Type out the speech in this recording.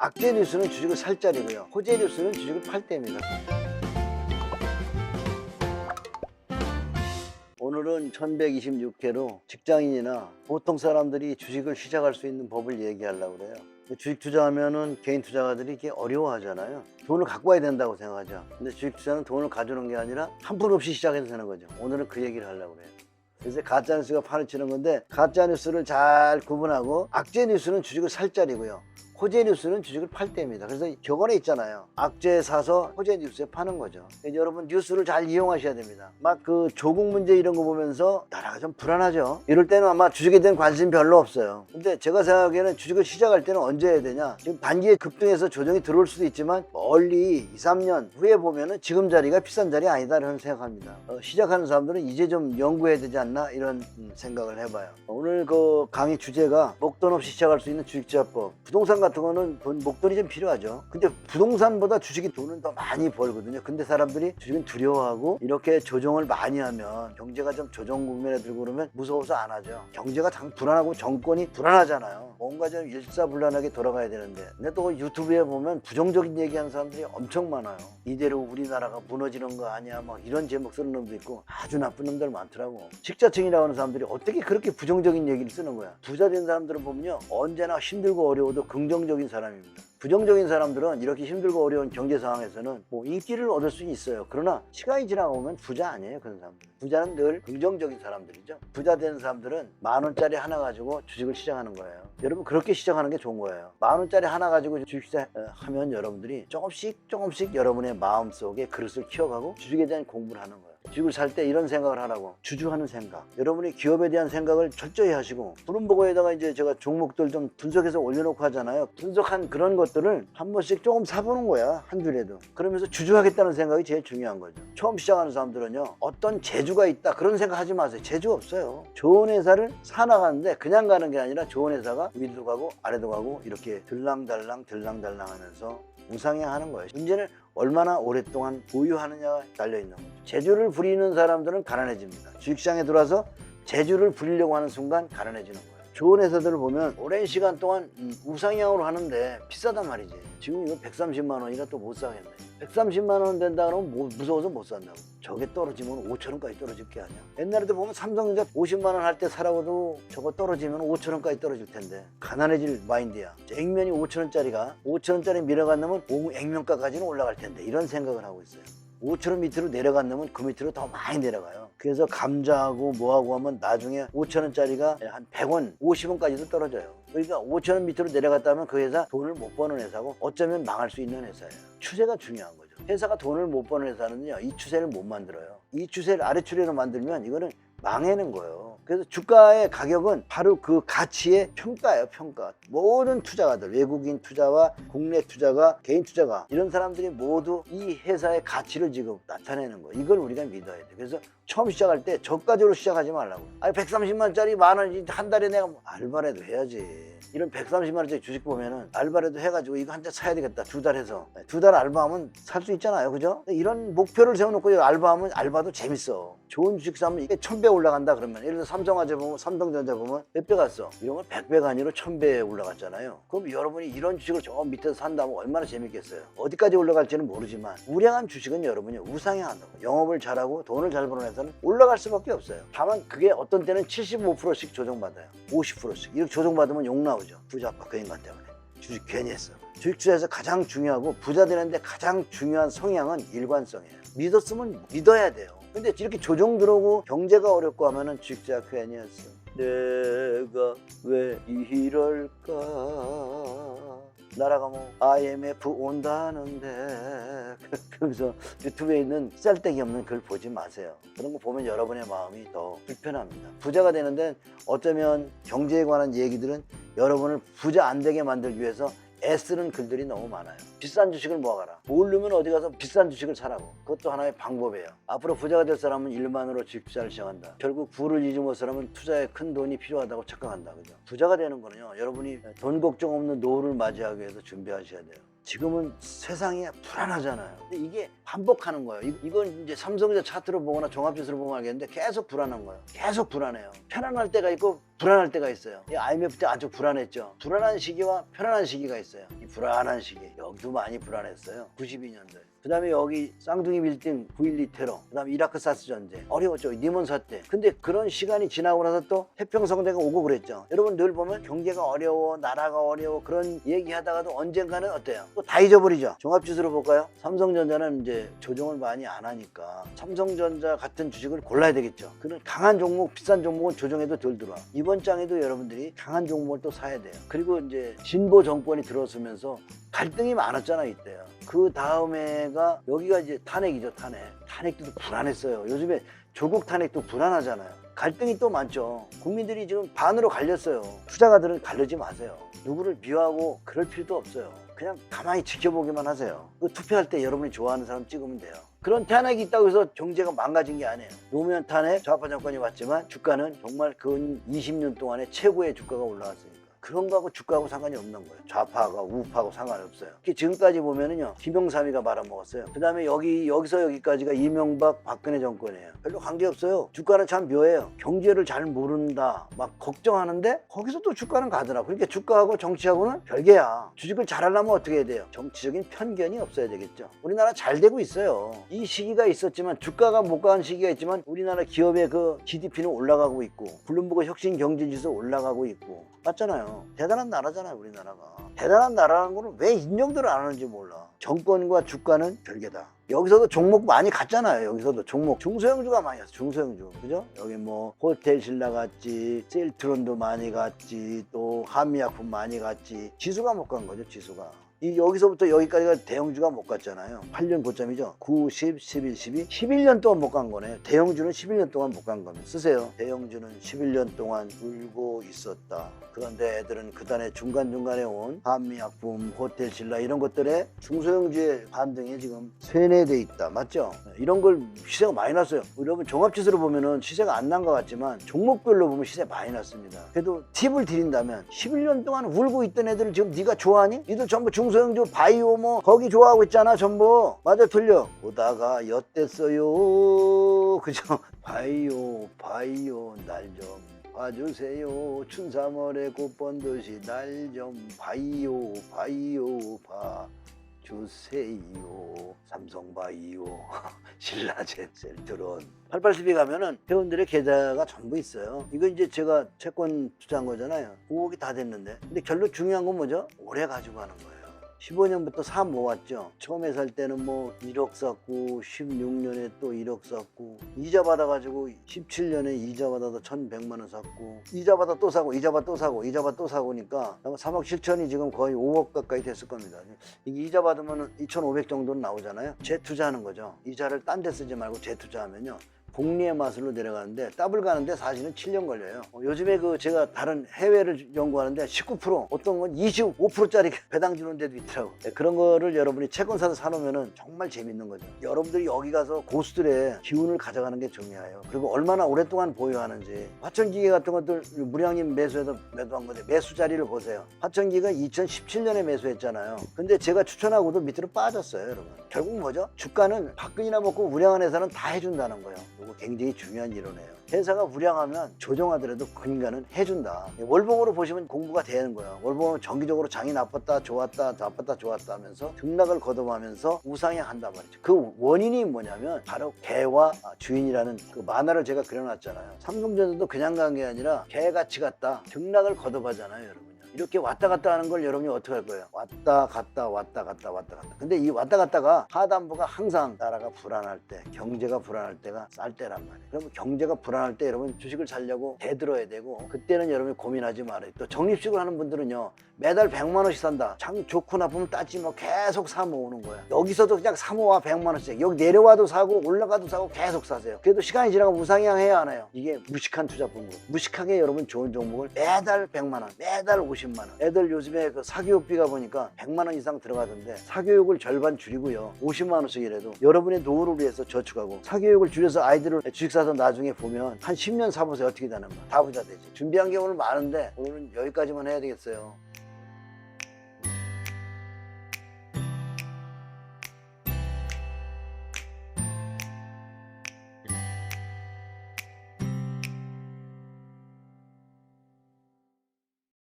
악재 뉴스는 주식을 살 자리고요. 호재 뉴스는 주식을 팔 때입니다. 오늘은 1126회로 직장인이나 보통 사람들이 주식을 시작할 수 있는 법을 얘기하려고 그래요. 주식 투자하면은 개인 투자가들이 이렇게 어려워하잖아요. 돈을 갖고 와야 된다고 생각하죠. 근데 주식 투자는 돈을 가져오는 게 아니라 한 푼 없이 시작해도 되는 거죠. 오늘은 그 얘기를 하려고 그래요. 그래서 가짜뉴스가 판을 치는 건데, 가짜뉴스를 잘 구분하고 악재 뉴스는 주식을 살 자리고요. 호재 뉴스는 주식을 팔 때입니다. 그래서 격언에 있잖아요. 악재 사서 호재 뉴스에 파는 거죠. 여러분 뉴스를 잘 이용하셔야 됩니다. 막 그 조국 문제 이런 거 보면서 나라가 좀 불안하죠. 이럴 때는 아마 주식에 대한 관심 별로 없어요. 근데 제가 생각하기에는 주식을 시작할 때는 언제 해야 되냐, 지금 단기에 급등해서 조정이 들어올 수도 있지만 멀리 2, 3년 후에 보면은 지금 자리가 비싼 자리 아니다 라는 생각합니다. 시작하는 사람들은 이제 좀 연구해야 되지 않나 이런 생각을 해봐요. 오늘 그 강의 주제가 목돈 없이 시작할 수 있는 주식투자법. 부동산 같은 거는 목돈이 좀 필요하죠. 근데 부동산보다 주식이 돈은 더 많이 벌거든요. 근데 사람들이 주식은 두려워하고, 이렇게 조정을 많이 하면 경제가 좀 조정 국면에 들고 그러면 무서워서 안 하죠. 경제가 당 불안하고 정권이 불안하잖아요. 뭔가 좀 일사불란하게 돌아가야 되는데. 근데 또 유튜브에 보면 부정적인 얘기하는 사람들이 엄청 많아요. 이대로 우리나라가 무너지는 거 아니야, 막 이런 제목 쓰는 놈도 있고 아주 나쁜 놈들 많더라고. 식자층이라고 하는 사람들이 어떻게 그렇게 부정적인 얘기를 쓰는 거야. 부자 된 사람들은 보면요, 언제나 힘들고 어려워도 긍정적인 사람입니다. 부정적인 사람들은 이렇게 힘들고 어려운 경제 상황에서는 뭐 인기를 얻을 수 있어요. 그러나 시간이 지나고 보면 부자 아니에요, 그런 사람들. 부자는 늘 긍정적인 사람들이죠. 부자 된 사람들은 10,000원짜리 하나 가지고 주식을 시작하는 거예요. 여러분 그렇게 시작하는 게 좋은 거예요. 10,000원짜리 하나 가지고 주식 시작하면 여러분들이 조금씩 여러분의 마음속에 그릇을 키워가고 주식에 대한 공부를 하는 거예요. 주식을 살 때 이런 생각을 하라고. 주주하는 생각. 여러분이 기업에 대한 생각을 철저히 하시고, 푸른보고에다가 이제 제가 종목들 좀 분석해서 올려놓고 하잖아요. 분석한 그런 것들을 한 번씩 조금 사보는 거야, 한 줄에도. 그러면서 주주하겠다는 생각이 제일 중요한 거죠. 처음 시작하는 사람들은요, 어떤 재주가 있다 그런 생각 하지 마세요. 재주 없어요. 좋은 회사를 사나가는데 그냥 가는 게 아니라 좋은 회사가 위도 가고 아래도 가고 이렇게 들랑달랑 하면서 우상향하는 거예요. 문제는 얼마나 오랫동안 보유하느냐가 달려있는 거죠. 재주를 부리는 사람들은 가난해집니다. 주식시장에 들어와서 재주를 부리려고 하는 순간 가난해지는 거예요. 좋은 회사들을 보면 오랜 시간 동안 우상향으로 하는데 비싸단 말이지. 지금 이거 130만 원이라 또 못 사겠네. 130만 원 된다 그러면 무서워서 못 산다고. 저게 떨어지면 5,000원까지 떨어질 게 아니야. 옛날에도 보면 삼성전자 50만 원 할 때 사라고도 저거 떨어지면 5,000원까지 떨어질 텐데. 가난해질 마인드야. 액면이 5,000원짜리가 5,000원짜리 밀어간다면 액면가까지는 올라갈 텐데, 이런 생각을 하고 있어요. 5,000원 밑으로 내려간다면 그 밑으로 더 많이 내려가요. 그래서 감자하고 뭐하고 하면 나중에 5,000원짜리가 한 100원, 50원까지도 떨어져요. 그러니까 5,000원 밑으로 내려갔다면 그 회사 돈을 못 버는 회사고, 어쩌면 망할 수 있는 회사예요. 추세가 중요한 거죠. 회사가 돈을 못 버는 회사는요, 이 추세를 못 만들어요. 이 추세를 아래추세로 만들면 이거는 망하는 거예요. 그래서 주가의 가격은 바로 그 가치의 평가예요, 평가. 모든 투자가들, 외국인 투자와 국내 투자가, 개인 투자가, 이런 사람들이 모두 이 회사의 가치를 지금 나타내는 거예요. 이걸 우리가 믿어야 돼. 그래서 처음 시작할 때 저가적으로 시작하지 말라고. 아니 130만짜리 10,000원 한 달에 내가 알바라도 해야지. 이런 130만원짜리 주식 보면은 알바라도 해가지고 이거 한 대 사야 되겠다, 2달 해서. 2달 알바하면 살 수 있잖아요, 그죠? 이런 목표를 세워놓고 알바하면 알바도 재밌어. 좋은 주식 사면 이게 1000배 올라간다 그러면, 예를 들어 삼성화재 보면, 삼성전자 보면 몇 배 갔어? 이런 건 100배가 아니라 1000배 올라갔잖아요. 그럼 여러분이 이런 주식을 저 밑에서 산다면 얼마나 재밌겠어요? 어디까지 올라갈지는 모르지만 우량한 주식은 여러분이 우상향한다고. 영업을 잘하고 돈을 잘 버는 회사는 올라갈 수밖에 없어요. 다만 그게 어떤 때는 75%씩 조정받아요. 50%씩 이렇게 조정받으면 욕 나오죠. 부자 아빠 그 인간 때문에 주식 괜히 했어. 주식 투자에서 가장 중요하고 부자 되는데 가장 중요한 성향은 일관성이에요. 믿었으면 믿어야 돼요. 근데 이렇게 조정 들어오고 경제가 어렵고 하면은 주식자 괜히 했어. 내가 왜 이럴까? 나라가 뭐 IMF 온다는데 그러면서 유튜브에 있는 쌀데기 없는 글 보지 마세요. 그런 거 보면 여러분의 마음이 더 불편합니다. 부자가 되는데 어쩌면 경제에 관한 얘기들은 여러분을 부자 안 되게 만들기 위해서 애쓰는 글들이 너무 많아요. 비싼 주식을 모아가라. 모르면 어디 가서 비싼 주식을 사라고. 그것도 하나의 방법이에요. 앞으로 부자가 될 사람은 일만으로 주식 투자를 시작한다. 결국 부를 잊은 사람은 투자에 큰 돈이 필요하다고 착각한다. 그죠? 부자가 되는 거는요, 여러분이 돈 걱정 없는 노후를 맞이하기 위해서 준비하셔야 돼요. 지금은 세상이 불안하잖아요. 근데 이게 반복하는 거예요. 이건 이제 삼성전자 차트로 보거나 종합지수로 보면 알겠는데 계속 불안한 거예요. 계속 불안해요. 편안할 때가 있고 불안할 때가 있어요. 이 IMF 때 아주 불안했죠. 불안한 시기와 편안한 시기가 있어요. 이 불안한 시기, 여기도 많이 불안했어요. 92년도에. 그 다음에 여기 쌍둥이 빌딩 9.12 테러, 그 다음에 이라크 사스 전쟁, 어려웠죠. 니몬 사태. 근데 그런 시간이 지나고 나서 또 태평성대가 오고 그랬죠. 여러분 늘 보면 경제가 어려워, 나라가 어려워, 그런 얘기하다가도 언젠가는 어때요? 또 다 잊어버리죠. 종합지수로 볼까요? 삼성전자는 이제 조정을 많이 안 하니까 삼성전자 같은 주식을 골라야 되겠죠. 그런 강한 종목, 비싼 종목은 조정해도 덜 들어와. 이번 장에도 여러분들이 강한 종목을 또 사야 돼요. 그리고 이제 진보 정권이 들어서면서 갈등이 많았잖아요, 이때요. 그 다음에가 여기가 이제 탄핵이죠, 탄핵. 탄핵도 불안했어요. 요즘에 조국 탄핵도 불안하잖아요. 갈등이 또 많죠. 국민들이 지금 반으로 갈렸어요. 투자가들은 갈리지 마세요. 누구를 미워하고 그럴 필요도 없어요. 그냥 가만히 지켜보기만 하세요. 그 투표할 때 여러분이 좋아하는 사람 찍으면 돼요. 그런 탄핵이 있다고 해서 경제가 망가진 게 아니에요. 노무현 탄핵, 좌파 정권이 왔지만 주가는 정말 근 20년 동안에 최고의 주가가 올라왔으니까. 그런 거하고 주가하고 상관이 없는 거예요. 좌파가 우파하고 상관없어요. 지금까지 보면은요, 김영삼이가 말아먹었어요. 그 다음에 여기서 여기까지가 이명박 박근혜 정권이에요. 별로 관계없어요. 주가는 참 묘해요. 경제를 잘 모른다 막 걱정하는데 거기서 또 주가는 가더라고. 그러니까 주가하고 정치하고는 별개야. 주식을 잘하려면 어떻게 해야 돼요? 정치적인 편견이 없어야 되겠죠. 우리나라 잘 되고 있어요. 이 시기가 있었지만 주가가 못 가는 시기가 있지만 우리나라 기업의 그 GDP는 올라가고 있고 블룸버그 혁신 경제지수 올라가고 있고 맞잖아요. 대단한 나라잖아요, 우리나라가. 대단한 나라라는 거는 왜 인정들을 안 하는지 몰라. 정권과 주가는 별개다. 여기서도 종목 많이 갔잖아요. 여기서도 종목 중소형주가 많이 갔어. 중소형주, 그죠? 여기 뭐 호텔 신라 갔지, 셀트론도 많이 갔지, 또 한미약품 많이 갔지. 지수가 못 간 거죠, 지수가. 여기서부터 여기까지가 대형주가 못 갔잖아요. 8년 고점이죠. 9, 10, 11, 12. 11년 동안 못 간 거네요. 대형주는 11년 동안 못 간 겁니다. 쓰세요. 대형주는 11년 동안 울고 있었다. 그런데 애들은 그다음에 중간중간에 온 한미약품, 호텔 신라 이런 것들에 중소형주의 반등이 지금 쇠뇌돼 있다. 맞죠? 이런 걸 시세가 많이 났어요. 여러분 종합지수로 보면은 시세가 안 난 것 같지만 종목별로 보면 시세 많이 났습니다. 그래도 팁을 드린다면 11년 동안 울고 있던 애들을 지금 네가 좋아하니? 니들 전부 중소형주 바이오 뭐 거기 좋아하고 있잖아 전부. 맞아 틀려? 보다가 엿됐어요. 그죠? 바이오 날 좀 봐주세요. 춘삼월에 꽃 본 듯이 날 좀 바이오 봐주세요. 삼성바이오 신라젠 셀트론 8812 가면은 회원들의 계좌가 전부 있어요. 이거 이제 제가 채권 투자한 거잖아요. 5억이 다 됐는데 근데 결론 중요한 건 뭐죠? 오래 가지고 가는 거예요. 15년부터 사 모았죠. 처음에 살 때는 뭐 1억 샀고 16년에 또 1억 샀고 이자 받아가지고 17년에 이자 받아서 1,100만 원 샀고 이자 받아 또 사고 이자 받아 또 사고 이자 받아 또 사고니까 3억 7천이 지금 거의 5억 가까이 됐을 겁니다. 이게 이자 받으면 2,500 정도는 나오잖아요. 재투자하는 거죠. 이자를 딴 데 쓰지 말고 재투자하면요. 복리의 마술로 내려가는데 더블 가는데 사실은 7년 걸려요. 요즘에 제가 다른 해외를 연구하는데 19% 어떤 건 25%짜리 배당 주는 데도 있더라고. 그런 거를 여러분이 채권 사서 사놓으면 정말 재밌는 거죠. 여러분들이 여기 가서 고수들의 기운을 가져가는 게 중요해요. 그리고 얼마나 오랫동안 보유하는지. 화천기계 같은 것들 무량님 매수해서 매도한 건데 매수 자리를 보세요. 화천기가 2017년에 매수했잖아요. 근데 제가 추천하고도 밑으로 빠졌어요, 여러분. 결국 뭐죠? 주가는 박근이나 먹고 우량한 회사는 다 해준다는 거예요. 이거 굉장히 중요한 이론이에요. 회사가 우량하면 조정하더라도 근간은 해준다. 월봉으로 보시면 공부가 되는 거예요. 월봉은 정기적으로 장이 나빴다 좋았다 하면서 등락을 거듭하면서 우상향한단 말이죠. 그 원인이 뭐냐면 바로 개와 주인이라는 그 만화를 제가 그려놨잖아요. 삼성전자도 그냥 간 게 아니라 개같이 갔다 등락을 거듭하잖아요, 여러분. 이렇게 왔다 갔다 하는 걸 여러분이 어떻게 할 거예요? 왔다 갔다. 근데 이 왔다 갔다가 하단부가 항상 나라가 불안할 때, 경제가 불안할 때가 쌀 때란 말이에요. 그러면 경제가 불안할 때 여러분 주식을 살려고 대들어야 되고 그때는 여러분이 고민하지 말아요. 또 적립식을 하는 분들은요. 매달 100만 원씩 산다. 장 좋고 나쁘면 따지 뭐 계속 사 모으는 거야. 여기서도 그냥 사 모아 100만 원씩. 여기 내려와도 사고 올라가도 사고 계속 사세요. 그래도 시간이 지나고 우상향 해야 하나요? 이게 무식한 투자 방법. 무식하게 여러분 좋은 종목을 매달 100만 원, 매달 50만 원. 애들 요즘에 그 사교육비가 보니까 100만 원 이상 들어가던데 사교육을 절반 줄이고요. 50만 원씩이라도 여러분의 노후를 위해서 저축하고 사교육을 줄여서 아이들을 주식 사서 나중에 보면 한 10년 사보세요. 어떻게 되는 거야. 다 부자 되지. 준비한 게 오늘 많은데 오늘은 여기까지만 해야 되겠어요.